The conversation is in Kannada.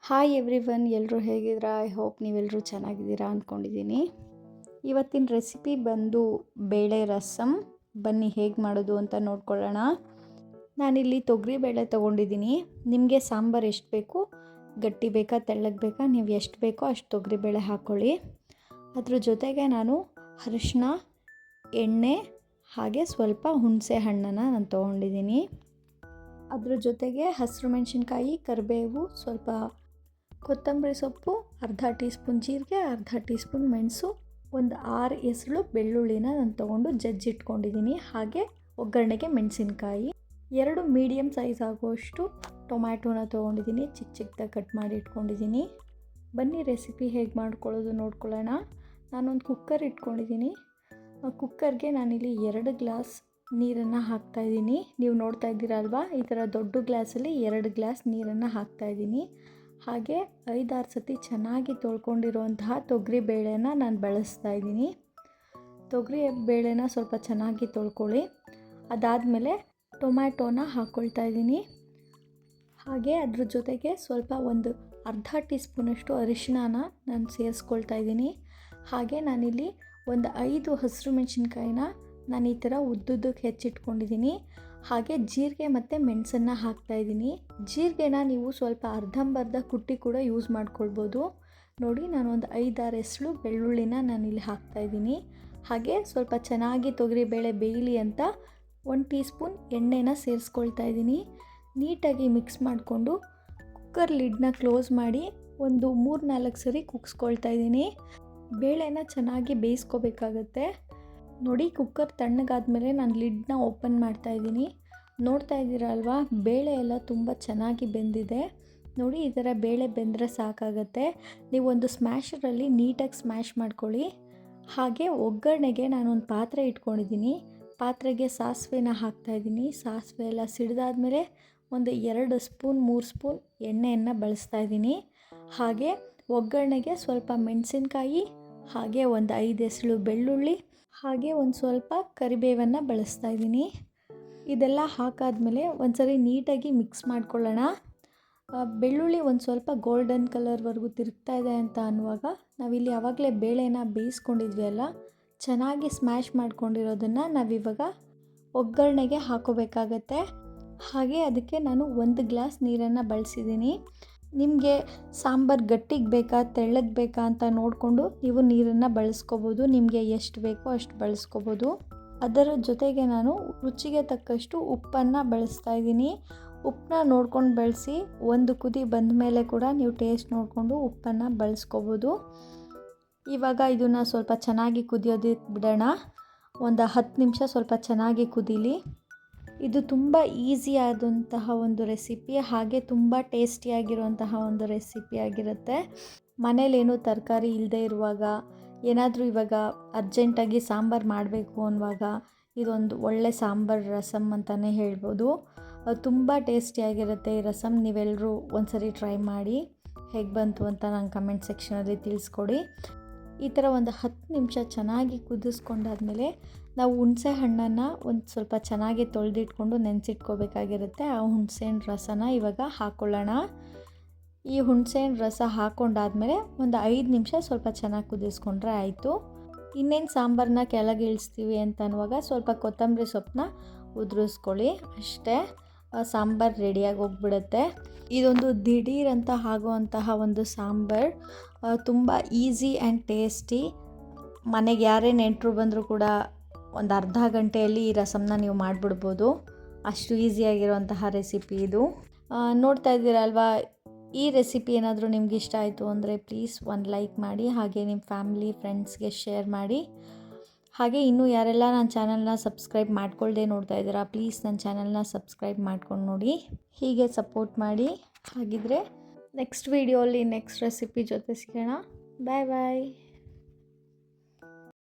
ಹಾಯ್ ಎವ್ರಿವನ್, ಎಲ್ಲರೂ ಹೇಗಿದ್ದೀರಾ? ಐ ಹೋಪ್ ನೀವೆಲ್ಲರೂ ಚೆನ್ನಾಗಿದ್ದೀರಾ ಅಂದ್ಕೊಂಡಿದ್ದೀನಿ. ಇವತ್ತಿನ ರೆಸಿಪಿ ಬಂದು ಬೇಳೆ ರಸಮ್. ಬನ್ನಿ ಹೇಗೆ ಮಾಡೋದು ಅಂತ ನೋಡ್ಕೊಳ್ಳೋಣ. ನಾನಿಲ್ಲಿ ತೊಗರಿಬೇಳೆ ತೊಗೊಂಡಿದ್ದೀನಿ. ನಿಮಗೆ ಸಾಂಬಾರು ಎಷ್ಟು ಬೇಕು, ಗಟ್ಟಿ ಬೇಕಾ ತೆಳ್ಳಗೆ ಬೇಕಾ, ನೀವು ಎಷ್ಟು ಬೇಕೋ ಅಷ್ಟು ತೊಗರಿಬೇಳೆ ಹಾಕ್ಕೊಳ್ಳಿ. ಅದ್ರ ಜೊತೆಗೆ ನಾನು ಅರಿಶಿನ, ಎಣ್ಣೆ ಹಾಗೆ ಸ್ವಲ್ಪ ಹುಣಸೆ ಹಣ್ಣನ್ನು ನಾನು ತೊಗೊಂಡಿದ್ದೀನಿ. ಅದ್ರ ಜೊತೆಗೆ ಹಸಿರು ಮೆಣಸಿನ್ಕಾಯಿ, ಕರಿಬೇವು, ಸ್ವಲ್ಪ ಕೊತ್ತಂಬರಿ ಸೊಪ್ಪು, ಅರ್ಧ ಟೀ ಸ್ಪೂನ್ ಜೀರಿಗೆ, ಅರ್ಧ ಟೀ ಸ್ಪೂನ್ ಮೆಣಸು, ಒಂದು 6 ಎಸಳು ಬೆಳ್ಳುಳ್ಳಿನ ನಾನು ತೊಗೊಂಡು ಜಜ್ಜಿಟ್ಕೊಂಡಿದ್ದೀನಿ. ಹಾಗೆ ಒಗ್ಗರಣೆಗೆ ಮೆಣಸಿನ್ಕಾಯಿ, 2 ಮೀಡಿಯಮ್ ಸೈಜ್ ಆಗುವಷ್ಟು ಟೊಮ್ಯಾಟೋನ ತೊಗೊಂಡಿದ್ದೀನಿ, ಚಿಕ್ಕ ಚಿಕ್ಕದಾಗಿ ಕಟ್ ಮಾಡಿ ಇಟ್ಕೊಂಡಿದ್ದೀನಿ. ಬನ್ನಿ ರೆಸಿಪಿ ಹೇಗೆ ಮಾಡ್ಕೊಳ್ಳೋದು ನೋಡ್ಕೊಳ್ಳೋಣ. ನಾನೊಂದು ಕುಕ್ಕರ್ ಇಟ್ಕೊಂಡಿದ್ದೀನಿ. ಕುಕ್ಕರ್ಗೆ ನಾನಿಲ್ಲಿ 2 ಗ್ಲಾಸ್ ನೀರನ್ನು ಹಾಕ್ತಾಯಿದ್ದೀನಿ. ನೀವು ನೋಡ್ತಾ ಇದ್ದೀರಲ್ವಾ, ಈ ಥರ ದೊಡ್ಡ ಗ್ಲಾಸಲ್ಲಿ 2 ಗ್ಲಾಸ್ ನೀರನ್ನು ಹಾಕ್ತಾಯಿದ್ದೀನಿ. ಹಾಗೆ 5-6 ಸತಿ ಚೆನ್ನಾಗಿ ತೊಳ್ಕೊಂಡಿರುವಂತಹ ತೊಗರಿ ಬೇಳೆನ ನಾನು ಬಳಸ್ತಾ ಇದ್ದೀನಿ. ತೊಗರಿ ಬೇಳೆನ ಸ್ವಲ್ಪ ಚೆನ್ನಾಗಿ ತೊಳ್ಕೊಳ್ಳಿ. ಅದಾದಮೇಲೆ ಟೊಮ್ಯಾಟೋನ ಹಾಕ್ಕೊಳ್ತಾ ಇದ್ದೀನಿ. ಹಾಗೆ ಅದ್ರ ಜೊತೆಗೆ ಸ್ವಲ್ಪ ಒಂದು ಅರ್ಧ ಟೀ ಸ್ಪೂನಷ್ಟು ಅರಿಶಿಣನ ನಾನು ಸೇರಿಸ್ಕೊಳ್ತಾ ಇದ್ದೀನಿ. ಹಾಗೆ ನಾನಿಲ್ಲಿ ಒಂದು 5 ಹಸಿರು ಮೆಣಸಿನ್ಕಾಯಿನ ನಾನು ಈ ಥರ ಉದ್ದುದ್ದಕ್ಕೆ ಹೆಚ್ಚಿಟ್ಕೊಂಡಿದ್ದೀನಿ. ಹಾಗೆ ಜೀರಿಗೆ ಮತ್ತು ಮೆಣಸನ್ನು ಹಾಕ್ತಾಯಿದ್ದೀನಿ. ಜೀರಿಗೆನ ನೀವು ಸ್ವಲ್ಪ ಅರ್ಧಂಬರ್ಧ ಕುಟ್ಟಿ ಕೂಡ ಯೂಸ್ ಮಾಡ್ಕೊಳ್ಬೋದು. ನೋಡಿ, ನಾನು ಒಂದು 5-6 ಎಸಳು ಬೆಳ್ಳುಳ್ಳಿನ ನಾನಿಲ್ಲಿ ಹಾಕ್ತಾಯಿದ್ದೀನಿ. ಹಾಗೆ ಸ್ವಲ್ಪ ಚೆನ್ನಾಗಿ ತೊಗರಿಬೇಳೆ ಬೇಯಲಿ ಅಂತ 1 ಟೀ ಸ್ಪೂನ್ ಎಣ್ಣೆನ ಸೇರಿಸ್ಕೊಳ್ತಾ ಇದ್ದೀನಿ. ನೀಟಾಗಿ ಮಿಕ್ಸ್ ಮಾಡಿಕೊಂಡು ಕುಕ್ಕರ್ ಲಿಡ್ನ ಕ್ಲೋಸ್ ಮಾಡಿ ಒಂದು 3-4 ಸರಿ ಕುಗ್ಸ್ಕೊಳ್ತಾ ಇದ್ದೀನಿ. ಬೇಳೆನ ಚೆನ್ನಾಗಿ ಬೇಯಿಸ್ಕೋಬೇಕಾಗತ್ತೆ. ನೋಡಿ, ಕುಕ್ಕರ್ ತಣ್ಣಗಾದ್ಮೇಲೆ ನಾನು ಲಿಡ್ನ ಓಪನ್ ಮಾಡ್ತಾ ಇದ್ದೀನಿ. ನೋಡ್ತಾ ಇದ್ದೀರಾ ಅಲ್ವಾ, ಬೇಳೆ ಎಲ್ಲ ತುಂಬ ಚೆನ್ನಾಗಿ ಬೆಂದಿದೆ. ನೋಡಿ, ಈ ಥರ ಬೇಳೆ ಬೆಂದರೆ ಸಾಕಾಗತ್ತೆ. ನೀವೊಂದು ಸ್ಮ್ಯಾಶರಲ್ಲಿ ನೀಟಾಗಿ ಸ್ಮ್ಯಾಶ್ ಮಾಡ್ಕೊಳ್ಳಿ. ಹಾಗೆ ಒಗ್ಗರಣೆಗೆ ನಾನೊಂದು ಪಾತ್ರೆ ಇಟ್ಕೊಂಡಿದ್ದೀನಿ. ಪಾತ್ರೆಗೆ ಸಾಸಿವೆನ ಹಾಕ್ತಾಯಿದ್ದೀನಿ. ಸಾಸಿವೆ ಎಲ್ಲ ಸಿಡಿದಾದ್ಮೇಲೆ ಒಂದು 2 ಸ್ಪೂನ್ 3 ಸ್ಪೂನ್ ಎಣ್ಣೆಯನ್ನು ಬಳಸ್ತಾ ಇದ್ದೀನಿ. ಹಾಗೆ ಒಗ್ಗರಣೆಗೆ ಸ್ವಲ್ಪ ಮೆಣಸಿನ್ಕಾಯಿ, ಹಾಗೆ ಒಂದು 5 ಎಸಳು ಬೆಳ್ಳುಳ್ಳಿ, ಹಾಗೆ ಒಂದು ಸ್ವಲ್ಪ ಕರಿಬೇವನ್ನು ಬಳಸ್ತಾ ಇದ್ದೀನಿ. ಇದೆಲ್ಲ ಹಾಕಾದ್ಮೇಲೆ ಒಂದ್ಸರಿ ನೀಟಾಗಿ ಮಿಕ್ಸ್ ಮಾಡ್ಕೊಳ್ಳೋಣ. ಬೆಳ್ಳುಳ್ಳಿ ಒಂದು ಸ್ವಲ್ಪ ಗೋಲ್ಡನ್ ಕಲರ್ವರೆಗೂ ತಿರುಗ್ತಾ ಇದೆ ಅಂತ ಅನ್ನುವಾಗ ನಾವಿಲ್ಲಿ ಆವಾಗಲೇ ಬೇಳೆನ ಬೇಯಿಸ್ಕೊಂಡಿದ್ವಿ ಅಲ್ಲ, ಚೆನ್ನಾಗಿ ಸ್ಮ್ಯಾಶ್ ಮಾಡ್ಕೊಂಡಿರೋದನ್ನು ನಾವಿವಾಗ ಒಗ್ಗರಣೆಗೆ ಹಾಕೋಬೇಕಾಗತ್ತೆ. ಹಾಗೆ ಅದಕ್ಕೆ ನಾನು 1 ಗ್ಲಾಸ್ ನೀರನ್ನು ಬಳಸಿದ್ದೀನಿ. ನಿಮಗೆ ಸಾಂಬಾರು ಗಟ್ಟಿಗೆ ಬೇಕಾ ತೆಳ್ಳಗೆ ಬೇಕಾ ಅಂತ ನೋಡಿಕೊಂಡು ನೀವು ನೀರನ್ನು ಬಳಸ್ಕೋಬೋದು. ನಿಮಗೆ ಎಷ್ಟು ಬೇಕೋ ಅಷ್ಟು ಬಳಸ್ಕೋಬೋದು. ಅದರ ಜೊತೆಗೆ ನಾನು ರುಚಿಗೆ ತಕ್ಕಷ್ಟು ಉಪ್ಪನ್ನು ಬಳಸ್ತಾ ಇದ್ದೀನಿ. ಉಪ್ಪನ್ನ ನೋಡ್ಕೊಂಡು ಬಳಸಿ. ಒಂದು ಕುದಿ ಬಂದ ಮೇಲೆ ಕೂಡ ನೀವು ಟೇಸ್ಟ್ ನೋಡಿಕೊಂಡು ಉಪ್ಪನ್ನು ಬಳಸ್ಕೋಬೋದು. ಇವಾಗ ಇದನ್ನು ಸ್ವಲ್ಪ ಚೆನ್ನಾಗಿ ಕುದಿಯೋದಕ್ಕೆ ಬಿಡೋಣ. ಒಂದು 10 ನಿಮಿಷ ಸ್ವಲ್ಪ ಚೆನ್ನಾಗಿ ಕುದೀಲಿ. ಇದು ತುಂಬ ಈಸಿ ಆದಂತಹ ಒಂದು ರೆಸಿಪಿ, ಹಾಗೆ ತುಂಬ ಟೇಸ್ಟಿಯಾಗಿರುವಂತಹ ಒಂದು ರೆಸಿಪಿ ಆಗಿರುತ್ತೆ. ಮನೇಲೇನು ತರಕಾರಿ ಇಲ್ಲದೆ ಇರುವಾಗ, ಏನಾದರೂ ಇವಾಗ ಅರ್ಜೆಂಟಾಗಿ ಸಾಂಬಾರು ಮಾಡಬೇಕು ಅನ್ನುವಾಗ ಇದೊಂದು ಒಳ್ಳೆ ಸಾಂಬಾರು ರಸಮ್ ಅಂತಲೇ ಹೇಳ್ಬೋದು. ತುಂಬ ಟೇಸ್ಟಿಯಾಗಿರುತ್ತೆ ಈ ರಸಮ್. ನೀವೆಲ್ಲರೂ ಒಂದ್ಸರಿ ಟ್ರೈ ಮಾಡಿ. ಹೇಗೆ ಬಂತು ಅಂತ ನಂಗೆ ಕಮೆಂಟ್ ಸೆಕ್ಷನಲ್ಲಿ ತಿಳಿಸ್ಕೊಡಿ. ಈ ಥರ ಒಂದು 10 ನಿಮಿಷ ಚೆನ್ನಾಗಿ ಕುದಿಸ್ಕೊಂಡಾದ್ಮೇಲೆ ನಾವು ಹುಣಸೆ ಹಣ್ಣನ್ನು ಒಂದು ಸ್ವಲ್ಪ ಚೆನ್ನಾಗಿ ತೊಳೆದಿಟ್ಕೊಂಡು ನೆನೆಸಿಟ್ಕೋಬೇಕಾಗಿರುತ್ತೆ. ಆ ಹುಣಸೆಹಣ್ಣು ರಸನ ಇವಾಗ ಹಾಕ್ಕೊಳ್ಳೋಣ. ಈ ಹುಣಸೆಹಣ್ಣು ರಸ ಹಾಕ್ಕೊಂಡಾದ್ಮೇಲೆ ಒಂದು 5 ನಿಮಿಷ ಸ್ವಲ್ಪ ಚೆನ್ನಾಗಿ ಕುದಿಸ್ಕೊಂಡ್ರೆ ಆಯಿತು. ಇನ್ನೇನು ಸಾಂಬಾರನ್ನ ಕೆಳಗೆ ಇಳಿಸ್ತೀವಿ ಅಂತ ಅನ್ನುವಾಗ ಸ್ವಲ್ಪ ಕೊತ್ತಂಬರಿ ಸೊಪ್ಪನ್ನ ಉದುರಿಸ್ಕೊಳ್ಳಿ. ಅಷ್ಟೇ, ಸಾಂಬಾರು ರೆಡಿಯಾಗಿ ಹೋಗ್ಬಿಡುತ್ತೆ. ಇದೊಂದು ದಿಢೀರ್ ಅಂತ ಆಗುವಂತಹ ಒಂದು ಸಾಂಬಾರು. ತುಂಬ ಈಸಿ ಆ್ಯಂಡ್ ಟೇಸ್ಟಿ. ಮನೆಗೆ ಯಾರೇ ನೆಂಟರು ಬಂದರೂ ಕೂಡ ಒಂದು ಅರ್ಧ ಗಂಟೆಯಲ್ಲಿ ಈ ರಸಮ್ನ ನೀವು ಮಾಡಿಬಿಡ್ಬೋದು. ಅಷ್ಟು ಈಸಿಯಾಗಿರುವಂತಹ ರೆಸಿಪಿ ಇದು. ನೋಡ್ತಾ ಇದ್ದೀರಲ್ವಾ, ಈ ರೆಸಿಪಿ ಏನಾದರೂ ನಿಮ್ಗೆ ಇಷ್ಟ ಆಯಿತು ಅಂದರೆ ಪ್ಲೀಸ್ ಒಂದು ಲೈಕ್ ಮಾಡಿ. ಹಾಗೆ ನಿಮ್ಮ ಫ್ಯಾಮಿಲಿ ಫ್ರೆಂಡ್ಸ್ಗೆ ಶೇರ್ ಮಾಡಿ. ಹಾಗೆ ಇನ್ನೂ ಯಾರೆಲ್ಲ ನನ್ನ ಚಾನಲ್ನ ಸಬ್ಸ್ಕ್ರೈಬ್ ಮಾಡ್ಕೊಳ್ಳದೆ ನೋಡ್ತಾ ಇದ್ದೀರಾ, ಪ್ಲೀಸ್ ನನ್ನ ಚಾನಲ್ನ ಸಬ್ಸ್ಕ್ರೈಬ್ ಮಾಡ್ಕೊಂಡು ನೋಡಿ. ಹೀಗೆ ಸಪೋರ್ಟ್ ಮಾಡಿ. ಹಾಗಿದ್ರೆ ನೆಕ್ಸ್ಟ್ ವೀಡಿಯೋಲಿ ನೆಕ್ಸ್ಟ್ ರೆಸಿಪಿ ಜೊತೆ ಸಿಗೋಣ. ಬಾಯ್ ಬಾಯ್.